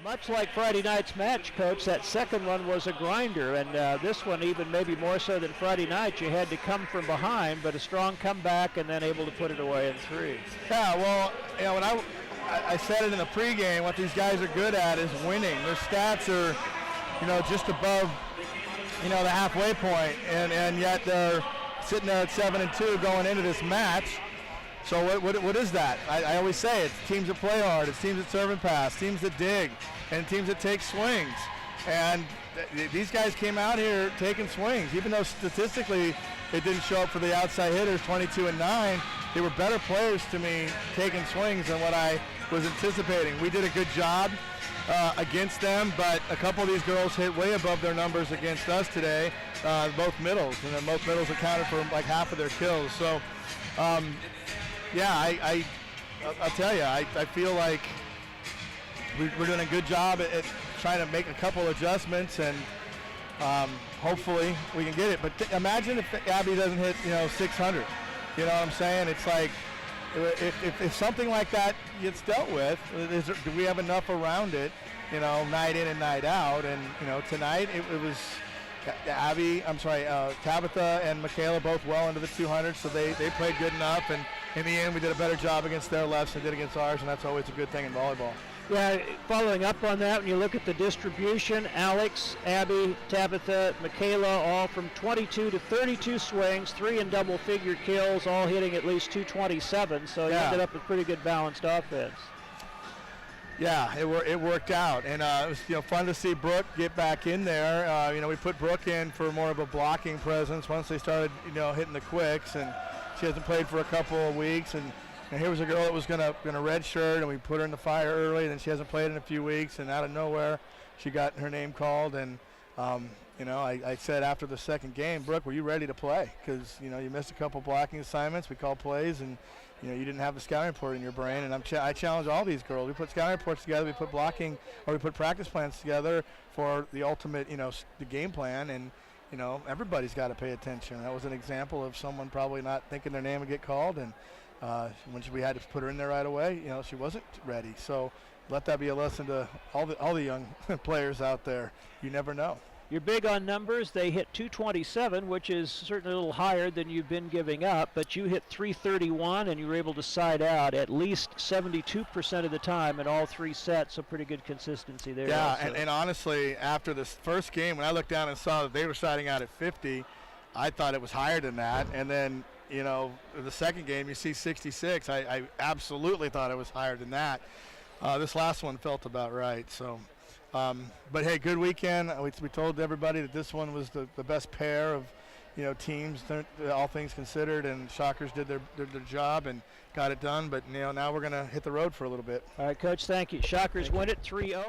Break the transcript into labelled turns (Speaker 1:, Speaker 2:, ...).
Speaker 1: Much like Friday night's match, Coach, that second one was a grinder, and this one even maybe more so than Friday night. You had to come from behind, but a strong comeback and then able to put it away in 3.
Speaker 2: Yeah, well, when I said it in the pregame, what these guys are good at is winning. Their stats are, just above, the halfway point, and yet they're sitting there at 7-2 going into this match. So what is that? I always say it's teams that play hard, it's teams that serve and pass, teams that dig, and teams that take swings. And these guys came out here taking swings, even though statistically it didn't show up for the outside hitters, 22 and 9. They were better players to me taking swings than what I was anticipating. We did a good job against them, but a couple of these girls hit way above their numbers against us today, both middles, and then both middles accounted for like half of their kills. So. Yeah, I'll tell you, I feel like we're doing a good job at trying to make a couple adjustments, and hopefully we can get it. But imagine if Abby doesn't hit, 600. You know what I'm saying? It's like if something like that gets dealt with, do we have enough around it, night in and night out? And tonight it was Tabitha and Michaela both well into the 200, so they played good enough, and in the end we did a better job against their lefts than did against ours, and that's always a good thing in volleyball.
Speaker 1: Yeah, following up on that, when you look at the distribution, Alex, Abby, Tabitha, Michaela, all from 22 to 32 swings, 3 in double-figure kills, all hitting at least 227, so you ended up with pretty good balanced offense.
Speaker 2: Yeah, it worked out, and it was fun to see Brooke get back in there. We put Brooke in for more of a blocking presence once they started hitting the quicks, and she hasn't played for a couple of weeks. And here was a girl that was gonna redshirt, and we put her in the fire early, and then she hasn't played in a few weeks, and out of nowhere she got her name called. And I said after the second game, Brooke, were you ready to play? Because you missed a couple blocking assignments. We called plays, and you didn't have the scouting report in your brain. And I challenge all these girls. We put scouting reports together. We put blocking, or we put practice plans together for the ultimate, the game plan. And everybody's got to pay attention. That was an example of someone probably not thinking their name would get called, and when we had to put her in there right away, she wasn't ready. So let that be a lesson to all the young players out there. You never know.
Speaker 1: You're big on numbers. They hit 227, which is certainly a little higher than you've been giving up, but you hit 331, and you were able to side out at least 72% of the time in all 3 sets, so pretty good consistency there.
Speaker 2: Yeah, and honestly, after this first game, when I looked down and saw that they were siding out at 50, I thought it was higher than that. And then, the second game, you see 66. I absolutely thought it was higher than that. This last one felt about right, so... but hey, good weekend. We told everybody that this one was the best pair of teams, all things considered, and Shockers did their job and got it done. But now we're going to hit the road for a little bit.
Speaker 1: All right, Coach, thank you. Shockers win it 3-0.